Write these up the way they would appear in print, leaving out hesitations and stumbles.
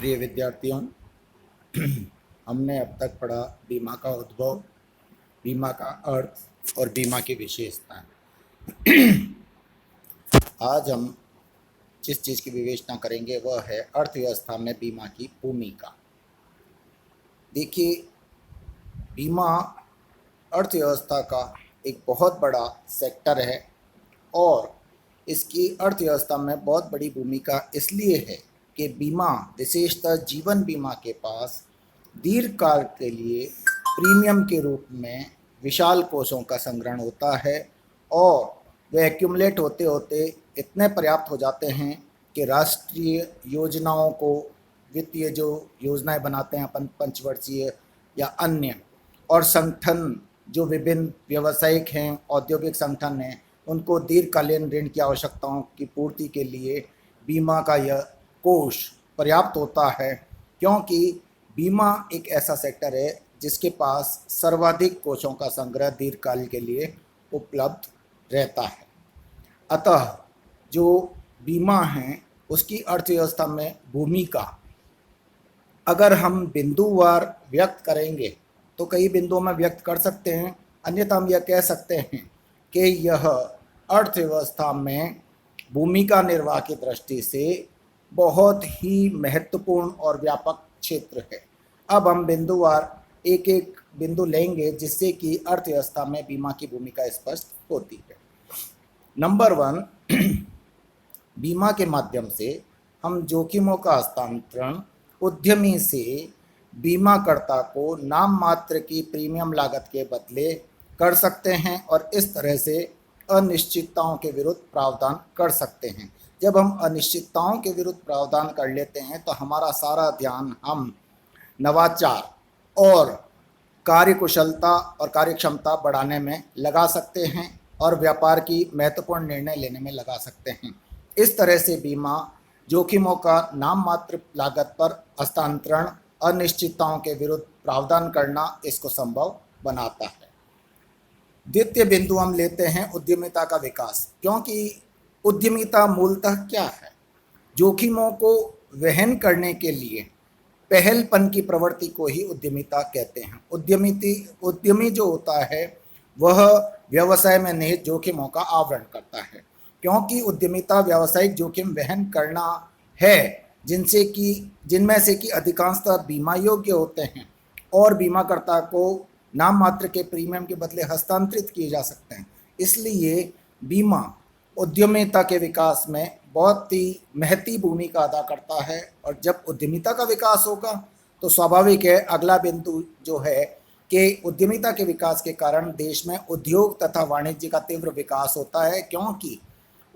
प्रिय विद्यार्थियों, हमने अब तक पढ़ा बीमा का उद्भव, बीमा का अर्थ और बीमा की विशेषताएं। आज हम जिस चीज़ की विवेचना करेंगे वह है अर्थव्यवस्था में बीमा की भूमिका। देखिए, बीमा अर्थव्यवस्था का एक बहुत बड़ा सेक्टर है और इसकी अर्थव्यवस्था में बहुत बड़ी भूमिका इसलिए है कि बीमा, विशेषतः जीवन बीमा के पास दीर्घकाल के लिए प्रीमियम के रूप में विशाल कोषों का संग्रहण होता है और वे एक्यूमुलेट होते होते इतने पर्याप्त हो जाते हैं कि राष्ट्रीय योजनाओं को, वित्तीय जो योजनाएं बनाते हैं अपन पंचवर्षीय या अन्य, और संगठन जो विभिन्न व्यावसायिक हैं, औद्योगिक संगठन हैं, उनको दीर्घकालीन ऋण की आवश्यकताओं की पूर्ति के लिए बीमा का यह कोष पर्याप्त होता है, क्योंकि बीमा एक ऐसा सेक्टर है जिसके पास सर्वाधिक कोषों का संग्रह दीर्घकाल के लिए उपलब्ध रहता है। अतः जो बीमा है उसकी अर्थव्यवस्था में भूमिका अगर हम बिंदुवार व्यक्त करेंगे तो कई बिंदुओं में व्यक्त कर सकते हैं, अन्यथा हम यह कह सकते हैं कि यह अर्थव्यवस्था में भूमिका निर्वाह की दृष्टि से बहुत ही महत्वपूर्ण और व्यापक क्षेत्र है। अब हम बिंदुवार एक एक बिंदु लेंगे जिससे कि अर्थव्यवस्था में बीमा की भूमिका स्पष्ट होती है। नंबर 1, बीमा के माध्यम से हम जोखिमों का हस्तांतरण उद्यमी से बीमाकर्ता को नाम मात्र की प्रीमियम लागत के बदले कर सकते हैं और इस तरह से अनिश्चितताओं के विरुद्ध प्रावधान कर सकते हैं। जब हम अनिश्चितताओं के विरुद्ध प्रावधान कर लेते हैं तो हमारा सारा ध्यान हम नवाचार और कार्यकुशलता और कार्यक्षमता बढ़ाने में लगा सकते हैं और व्यापार की महत्वपूर्ण निर्णय लेने में लगा सकते हैं। इस तरह से बीमा जोखिमों का नाम मात्र लागत पर हस्तांतरण, अनिश्चितताओं के विरुद्ध प्रावधान करना इसको संभव बनाता है। द्वितीय बिंदु हम लेते हैं उद्यमिता का विकास, क्योंकि उद्यमिता मूलतः क्या है? जोखिमों को वहन करने के लिए पहलपन की प्रवृत्ति को ही उद्यमिता कहते हैं। उद्यमी जो होता है वह व्यवसाय में निहित जोखिमों का आवरण करता है, क्योंकि उद्यमिता व्यावसायिक जोखिम वहन करना है जिनमें से कि अधिकांशतः बीमा योग्य होते हैं और बीमाकर्ता को नाम मात्र के प्रीमियम के बदले हस्तांतरित किए जा सकते हैं। इसलिए बीमा उद्यमिता के विकास में बहुत ही महती भूमिका अदा करता है और जब उद्यमिता का विकास होगा तो स्वाभाविक है अगला बिंदु जो है कि उद्यमिता के विकास के कारण देश में उद्योग तथा वाणिज्य का तीव्र विकास होता है, क्योंकि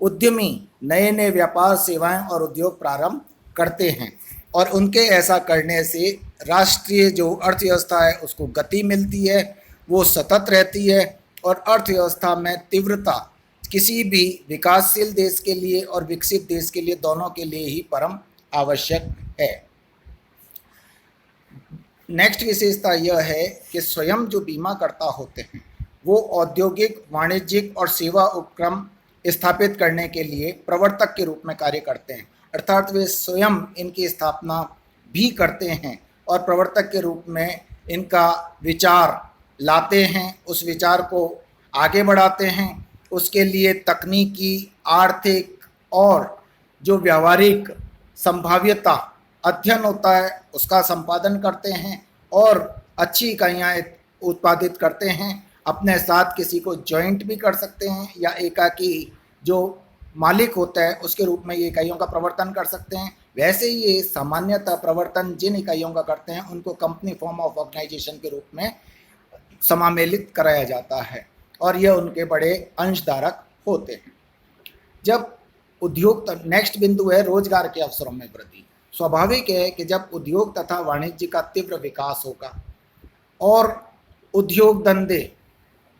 उद्यमी नए नए व्यापार, सेवाएं और उद्योग प्रारंभ करते हैं और उनके ऐसा करने से राष्ट्रीय जो अर्थव्यवस्था है उसको गति मिलती है, वो सतत रहती है और अर्थव्यवस्था में तीव्रता किसी भी विकासशील देश के लिए और विकसित देश के लिए, दोनों के लिए ही परम आवश्यक है। नेक्स्ट विशेषता यह है कि स्वयं जो बीमा करता होते हैं वो औद्योगिक, वाणिज्यिक और सेवा उपक्रम स्थापित करने के लिए प्रवर्तक के रूप में कार्य करते हैं, अर्थात वे स्वयं इनकी स्थापना भी करते हैं और प्रवर्तक के रूप में इनका विचार लाते हैं, उस विचार को आगे बढ़ाते हैं, उसके लिए तकनीकी, आर्थिक और जो व्यावहारिक संभाव्यता अध्ययन होता है उसका संपादन करते हैं और अच्छी इकाइयाँ उत्पादित करते हैं। अपने साथ किसी को जॉइंट भी कर सकते हैं या एकाकी जो मालिक होता है उसके रूप में ये इकाइयों का प्रवर्तन कर सकते हैं। वैसे ही ये सामान्यतः प्रवर्तन जिन इकाइयों का करते हैं उनको कंपनी फॉर्म ऑफ ऑर्गेनाइजेशन के रूप में समामेलित कराया जाता है और यह उनके बड़े अंशधारक होते हैं। जब उद्योग, नेक्स्ट बिंदु है रोजगार के अवसरों में वृद्धि। स्वाभाविक है कि जब उद्योग तथा वाणिज्य का तीव्र विकास होगा और उद्योग धंधे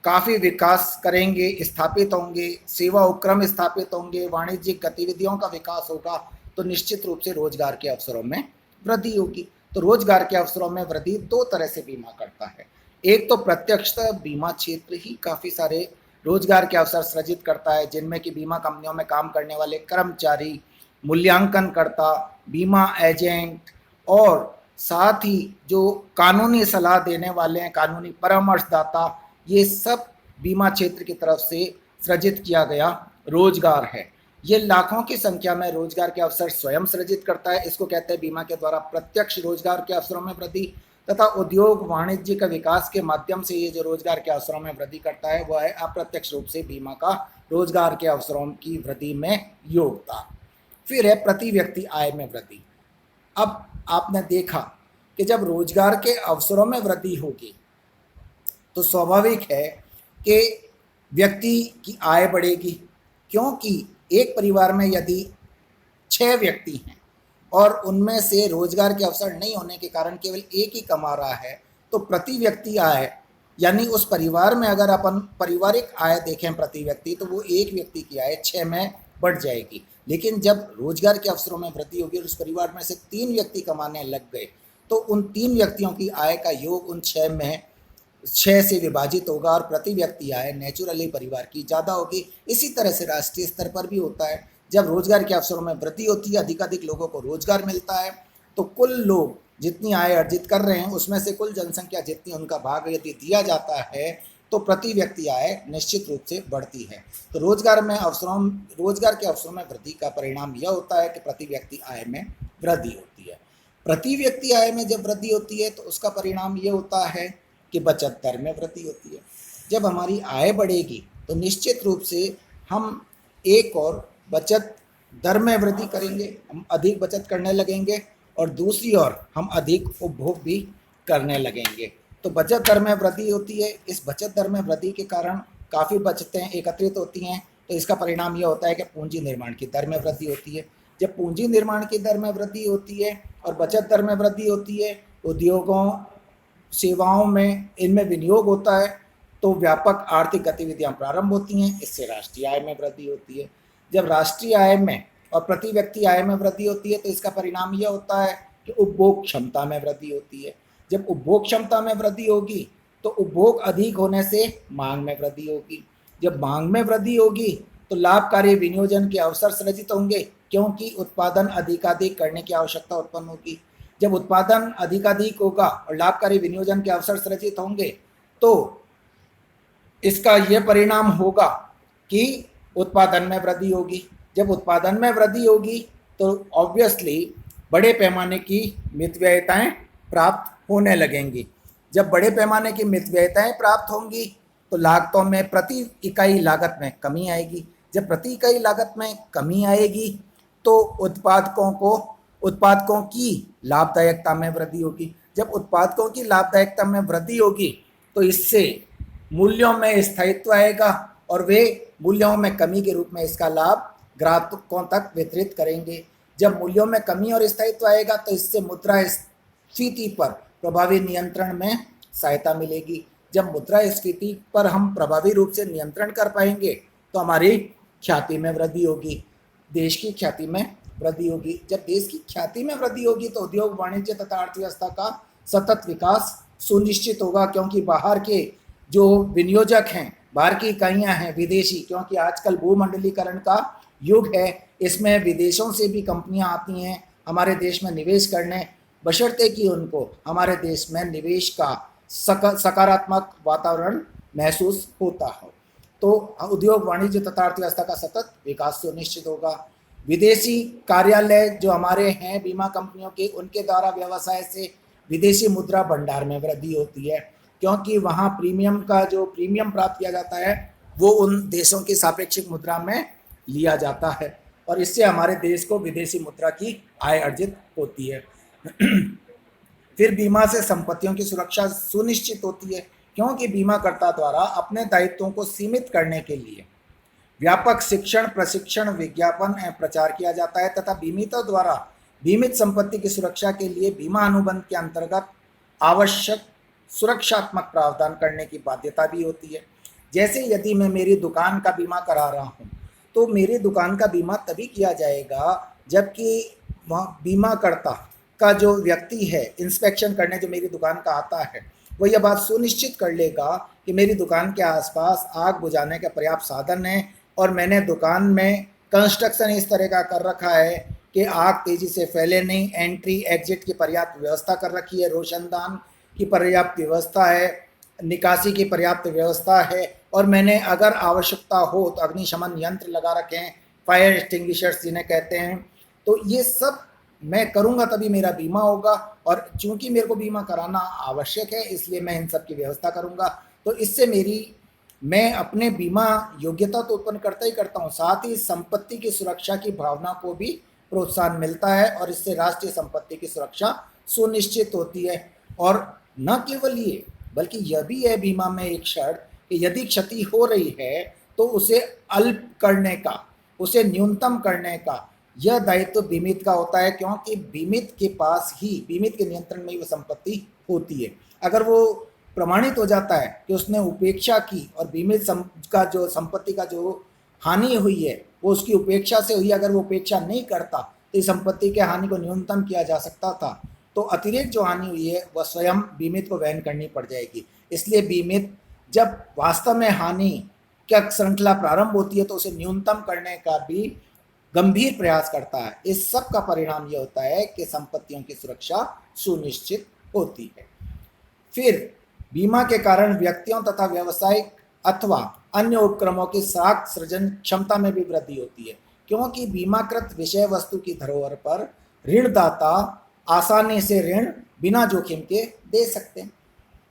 काफ़ी विकास करेंगे, स्थापित होंगे, सेवा उपक्रम स्थापित होंगे, वाणिज्यिक गतिविधियों का विकास होगा तो निश्चित रूप से रोजगार के अवसरों में वृद्धि होगी। तो रोजगार के अवसरों में वृद्धि दो तरह से बीमा करता है। एक तो प्रत्यक्षतः बीमा क्षेत्र ही काफ़ी सारे रोजगार के अवसर सृजित करता है, जिनमें कि बीमा कंपनियों में काम करने वाले कर्मचारी, मूल्यांकनकर्ता, बीमा एजेंट और साथ ही जो कानूनी सलाह देने वाले हैं, कानूनी परामर्शदाता, ये सब बीमा क्षेत्र की तरफ से सृजित किया गया रोजगार है। ये लाखों की संख्या में रोजगार के अवसर स्वयं सृजित करता है। इसको कहते हैं बीमा के द्वारा प्रत्यक्ष रोजगार के अवसरों में वृद्धि, तथा उद्योग वाणिज्य का विकास के माध्यम से ये जो रोजगार के अवसरों में वृद्धि करता है वह है अप्रत्यक्ष रूप से बीमा का रोजगार के अवसरों की वृद्धि में योगदान। फिर है प्रति व्यक्ति आय में वृद्धि। अब आपने देखा कि जब रोजगार के अवसरों में वृद्धि होगी तो स्वाभाविक है कि व्यक्ति की आय बढ़ेगी, क्योंकि एक परिवार में यदि 6 व्यक्ति हैं और उनमें से रोजगार के अवसर नहीं होने के कारण केवल एक ही कमा रहा है, तो प्रति व्यक्ति आय यानी उस परिवार में अगर अपन पारिवारिक आय देखें प्रति व्यक्ति, तो वो एक व्यक्ति की आय 6 में बढ़ जाएगी। लेकिन जब रोजगार के अवसरों में वृद्धि होगी और उस परिवार में से 3 व्यक्ति कमाने लग गए, तो उन 3 व्यक्तियों की आय का योग उन 6 से विभाजित होगा और प्रति व्यक्ति आय नेचुरली परिवार की ज़्यादा होगी। इसी तरह से राष्ट्रीय स्तर पर भी होता है। जब रोजगार के अवसरों में वृद्धि होती है, अधिकाधिक लोगों को रोजगार मिलता है, तो कुल लोग जितनी आय अर्जित कर रहे हैं उसमें से कुल जनसंख्या जितनी उनका भाग यदि दिया जाता है तो प्रति व्यक्ति आय निश्चित रूप से बढ़ती है। तो रोजगार के अवसरों में वृद्धि का परिणाम यह होता है कि प्रति व्यक्ति आय में वृद्धि होती है। प्रति व्यक्ति आय में जब वृद्धि होती है तो उसका परिणाम ये होता है कि बचत दर में वृद्धि होती है। जब हमारी आय बढ़ेगी तो निश्चित रूप से हम एक और बचत दर में वृद्धि करेंगे, हम अधिक बचत करने लगेंगे, और दूसरी ओर हम अधिक उपभोग भी करने लगेंगे। तो बचत दर में वृद्धि होती है। इस बचत दर में वृद्धि के कारण काफ़ी बचतें एकत्रित होती हैं, तो इसका परिणाम यह होता है कि पूंजी निर्माण की दर में वृद्धि होती है। जब पूंजी निर्माण की दर में वृद्धि होती है और बचत दर में वृद्धि होती है, उद्योगों, सेवाओं में इनमें विनियोग होता है, तो व्यापक आर्थिक गतिविधियां प्रारंभ होती हैं। इससे राष्ट्रीय आय में वृद्धि होती है। जब राष्ट्रीय आय में और प्रति व्यक्ति आय में वृद्धि होती है तो इसका परिणाम यह होता है कि उपभोग क्षमता में वृद्धि होती है। जब उपभोग क्षमता में वृद्धि होगी तो उपभोग अधिक होने से मांग में वृद्धि होगी। जब मांग में वृद्धि होगी तो लाभकारी विनियोजन के अवसर सृजित होंगे, क्योंकि उत्पादन अधिकाधिक करने की आवश्यकता उत्पन्न होगी। जब उत्पादन अधिकाधिक होगा और लाभकारी विनियोजन के अवसर सृजित होंगे तो इसका यह परिणाम होगा कि उत्पादन में वृद्धि होगी। जब उत्पादन में वृद्धि होगी तो ऑब्वियसली बड़े पैमाने की मितव्ययिताएं प्राप्त होने लगेंगी। जब बड़े पैमाने की मितव्ययिताएं प्राप्त होंगी तो लागतों में प्रति इकाई लागत में कमी आएगी। जब प्रति इकाई लागत में कमी आएगी तो उत्पादकों की लाभदायकता में वृद्धि होगी। जब उत्पादकों की लाभदायकता में वृद्धि होगी तो इससे मूल्यों में स्थायित्व आएगा और वे मूल्यों में कमी के रूप में इसका लाभ ग्राहकों तक वितरित करेंगे। जब मूल्यों में कमी और स्थायित्व आएगा तो इससे मुद्रास्फीति पर प्रभावी नियंत्रण में सहायता मिलेगी। जब मुद्रास्फीति पर हम प्रभावी रूप से नियंत्रण कर पाएंगे तो हमारी ख्याति में वृद्धि होगी, देश की ख्याति में वृद्धि होगी। जब देश की ख्याति में वृद्धि होगी तो उद्योग, वाणिज्य तथा अर्थव्यवस्था का सतत विकास सुनिश्चित होगा, क्योंकि बाहर के जो विनियोजक हैं, बाहर की इकाइयाँ हैं विदेशी, क्योंकि आजकल भूमंडलीकरण का युग है, इसमें विदेशों से भी कंपनियां आती हैं हमारे देश में निवेश करने, बशर्ते कि उनको हमारे देश में निवेश का सकारात्मक वातावरण महसूस होता हो। तो उद्योग, वाणिज्य तथा अर्थव्यवस्था का सतत विकास सुनिश्चित होगा। विदेशी कार्यालय जो हमारे हैं बीमा कंपनियों के, उनके द्वारा व्यवसाय से विदेशी मुद्रा भंडार में वृद्धि होती है, क्योंकि वहाँ प्रीमियम प्राप्त किया जाता है वो उन देशों की सापेक्षिक मुद्रा में लिया जाता है और इससे हमारे देश को विदेशी मुद्रा की आय अर्जित होती है। फिर बीमा से संपत्तियों की सुरक्षा सुनिश्चित होती है, क्योंकि बीमाकर्ता द्वारा अपने दायित्वों को सीमित करने के लिए व्यापक शिक्षण, प्रशिक्षण, विज्ञापन एवं प्रचार किया जाता है तथा बीमितों द्वारा बीमित संपत्ति की सुरक्षा के लिए बीमा अनुबंध के अंतर्गत आवश्यक सुरक्षात्मक प्रावधान करने की बाध्यता भी होती है। जैसे यदि मैं मेरी दुकान का बीमा करा रहा हूँ तो मेरी दुकान का बीमा तभी किया जाएगा जबकि बीमाकर्ता का जो व्यक्ति है इंस्पेक्शन करने जो मेरी दुकान का आता है वो यह बात सुनिश्चित कर लेगा कि मेरी दुकान के आसपास आग बुझाने के पर्याप्त साधन हैं और मैंने दुकान में कंस्ट्रक्शन इस तरह का कर रखा है कि आग तेजी से फैले नहीं, एंट्री एग्जिट की पर्याप्त व्यवस्था कर रखी है, रोशनदान की पर्याप्त व्यवस्था है, निकासी की पर्याप्त व्यवस्था है, और मैंने अगर आवश्यकता हो तो अग्निशमन यंत्र लगा रखे हैं, फायर एक्सटिंग्विशर्स जिन्हें कहते हैं। तो ये सब मैं करूँगा तभी मेरा बीमा होगा, और चूंकि मेरे को बीमा कराना आवश्यक है इसलिए मैं इन सब की व्यवस्था करूँगा। तो इससे मैं अपने बीमा योग्यता तो उत्पन्न करता ही करता हूँ, साथ ही संपत्ति की सुरक्षा की भावना को भी प्रोत्साहन मिलता है, और इससे राष्ट्रीय संपत्ति की सुरक्षा सुनिश्चित होती है। और न केवल ये, बल्कि यह भी है बीमा में एक शर्त कि यदि क्षति हो रही है तो उसे अल्प करने का, उसे न्यूनतम करने का यह दायित्व बीमित का होता है, क्योंकि बीमित के पास ही, बीमित के नियंत्रण में ही वो संपत्ति होती है। अगर वो प्रमाणित हो जाता है कि उसने उपेक्षा की और बीमित का जो संपत्ति का जो हानि हुई है वो उसकी उपेक्षा से हुई, अगर वो उपेक्षा नहीं करता तो इस संपत्ति के हानि को न्यूनतम किया जा सकता था, तो अतिरिक्त जो हानि हुई है वह स्वयं बीमित को वहन करनी पड़ जाएगी। इसलिए बीमित जब वास्तव में हानि क्या श्रृंखला प्रारंभ होती है तो उसे न्यूनतम करने का भी गंभीर प्रयास करता है। इस सब का परिणाम यह होता है कि संपत्तियों की सुरक्षा सुनिश्चित होती है। फिर बीमा के कारण व्यक्तियों तथा व्यवसायिक अथवा अन्य उपक्रमों की साख सृजन क्षमता में भी वृद्धि होती है, क्योंकि बीमाकृत विषय वस्तु की धरोहर पर ऋणदाता आसानी से ऋण बिना जोखिम के दे सकते हैं,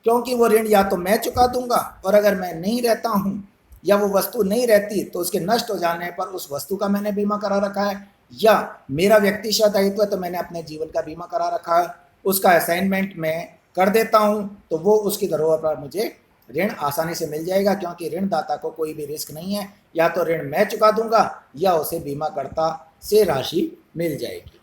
क्योंकि वो ऋण या तो मैं चुका दूंगा, और अगर मैं नहीं रहता हूँ या वो वस्तु नहीं रहती तो उसके नष्ट हो जाने पर उस वस्तु का मैंने बीमा करा रखा है, या मेरा व्यक्तिगत दायित्व है तो मैंने अपने जीवन का बीमा करा रखा है, उसका असाइनमेंट मैं कर देता हूँ तो वो उसकी धरोहर पर मुझे ऋण आसानी से मिल जाएगा, क्योंकि ऋणदाता को कोई भी रिस्क नहीं है, या तो ऋण मैं चुका दूंगा या उसे बीमाकर्ता से राशि मिल जाएगी।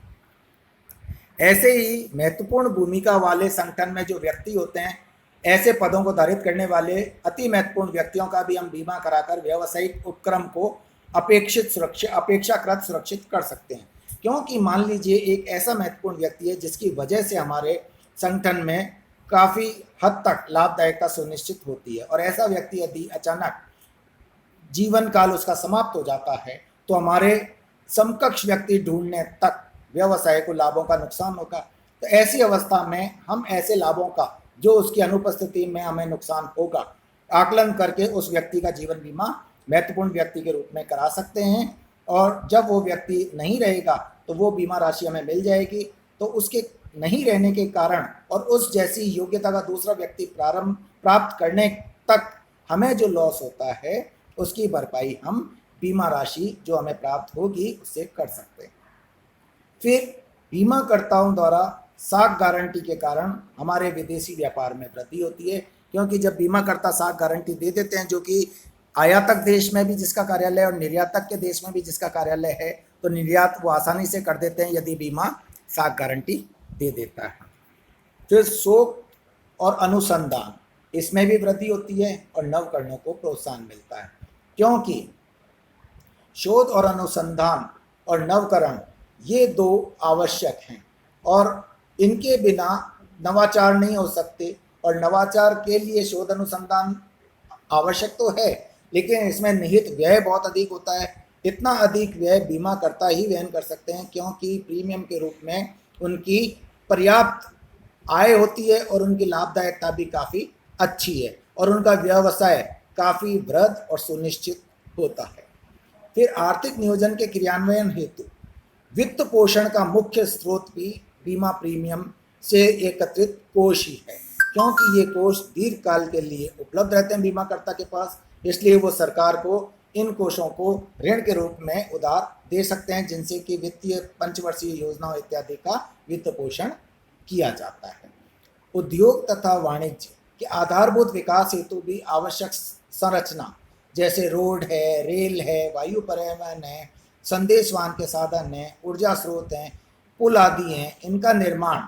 ऐसे ही महत्वपूर्ण भूमिका वाले संगठन में जो व्यक्ति होते हैं, ऐसे पदों को धारित करने वाले अति महत्वपूर्ण व्यक्तियों का भी हम बीमा कराकर व्यावसायिक उपक्रम को अपेक्षाकृत सुरक्षित कर सकते हैं। क्योंकि मान लीजिए एक ऐसा महत्वपूर्ण व्यक्ति है जिसकी वजह से हमारे संगठन में काफ़ी हद तक लाभदायकता सुनिश्चित होती है, और ऐसा व्यक्ति यदि अचानक जीवन काल उसका समाप्त हो जाता है तो हमारे समकक्ष व्यक्ति ढूंढने तक व्यवसाय को लाभों का नुकसान होगा। तो ऐसी अवस्था में हम ऐसे लाभों का जो उसकी अनुपस्थिति में हमें नुकसान होगा आकलन करके उस व्यक्ति का जीवन बीमा महत्वपूर्ण व्यक्ति के रूप में करा सकते हैं, और जब वो व्यक्ति नहीं रहेगा तो वो बीमा राशि हमें मिल जाएगी। तो उसके नहीं रहने के कारण और उस जैसी योग्यता का दूसरा व्यक्ति प्राप्त करने तक हमें जो लॉस होता है उसकी भरपाई हम बीमा राशि जो हमें प्राप्त होगी उससे कर सकते हैं। फिर बीमाकर्ताओं द्वारा साख गारंटी के कारण हमारे विदेशी व्यापार में वृद्धि होती है, क्योंकि जब बीमाकर्ता साख गारंटी दे देते हैं, जो कि आयातक देश में भी जिसका कार्यालय और निर्यातक के देश में भी जिसका कार्यालय है, तो निर्यात वो आसानी से कर देते हैं यदि बीमा साख गारंटी दे देता है। फिर शोध और अनुसंधान, इसमें भी वृद्धि होती है और नवकरणों को प्रोत्साहन मिलता है, क्योंकि शोध और अनुसंधान और नवकरण ये दो आवश्यक हैं, और इनके बिना नवाचार नहीं हो सकते। और नवाचार के लिए शोध अनुसंधान आवश्यक तो है, लेकिन इसमें निहित व्यय बहुत अधिक होता है। इतना अधिक व्यय बीमाकर्ता ही वहन कर सकते हैं, क्योंकि प्रीमियम के रूप में उनकी पर्याप्त आय होती है और उनकी लाभदायकता भी काफ़ी अच्छी है, और उनका व्यवसाय काफ़ी वृहद और सुनिश्चित होता है। फिर आर्थिक नियोजन के क्रियान्वयन हेतु वित्त पोषण का मुख्य स्रोत भी बीमा प्रीमियम से एकत्रित कोष ही है, क्योंकि ये कोष दीर्घकाल के लिए उपलब्ध रहते हैं बीमाकर्ता के पास, इसलिए वो सरकार को इन कोषों को ऋण के रूप में उधार दे सकते हैं, जिनसे कि वित्तीय पंचवर्षीय योजनाओं इत्यादि का वित्त पोषण किया जाता है। उद्योग तथा वाणिज्य के आधारभूत विकास हेतु भी आवश्यक संरचना जैसे रोड है, रेल है, वायु परिवहन है, संदेशवाहन के साधन हैं, ऊर्जा स्रोत हैं, पुल आदि हैं, इनका निर्माण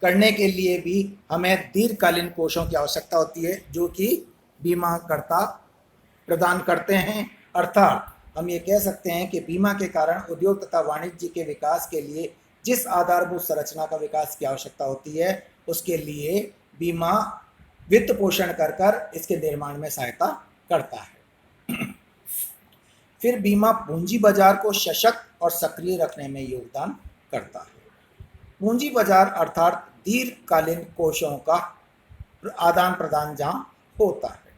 करने के लिए भी हमें दीर्घकालीन कोषों की आवश्यकता होती है, जो कि बीमाकर्ता प्रदान करते हैं। अर्थात हम ये कह सकते हैं कि बीमा के कारण उद्योग तथा वाणिज्य के विकास के लिए जिस आधारभूत संरचना का विकास की आवश्यकता होती है, उसके लिए बीमा वित्त पोषण कर इसके निर्माण में सहायता करता है। फिर बीमा पूंजी बाजार को सशक्त और सक्रिय रखने में योगदान करता है। पूंजी बाजार अर्थात दीर्घकालीन कोषों का आदान प्रदान जहाँ होता है।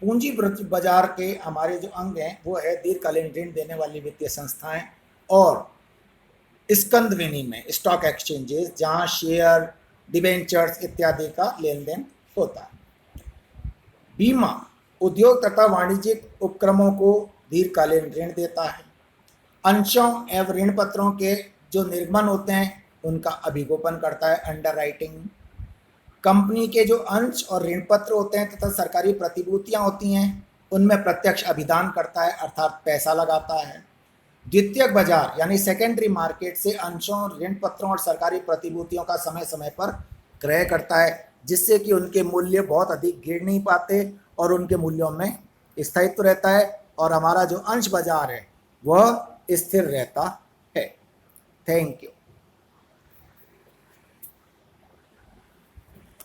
पूंजी बाजार के हमारे जो अंग हैं वो है दीर्घकालीन ऋण देने वाली वित्तीय संस्थाएं और स्कंद विनिमय स्टॉक एक्सचेंजेस जहां शेयर डिबेंचर्स इत्यादि का लेन देन होता है। बीमा उद्योग तथा वाणिज्यिक उपक्रमों को दीर्घकालीन ऋण देता है। अंशों एवं ऋण पत्रों के जो निर्गमन होते हैं उनका अभिगोपन करता है, अंडर राइटिंग। कंपनी के जो अंश और ऋण पत्र होते हैं तथा सरकारी प्रतिभूतियां होती हैं उनमें प्रत्यक्ष अभिदान करता है अर्थात पैसा लगाता है। द्वितीयक बाजार यानी सेकेंडरी मार्केट से अंशों, ऋण पत्रों और सरकारी प्रतिभूतियों का समय समय पर क्रय करता है जिससे कि उनके मूल्य बहुत अधिक गिर नहीं पाते और उनके मूल्यों में स्थायित्व रहता है और हमारा जो अंश बाजार है वह स्थिर रहता है। Thank you.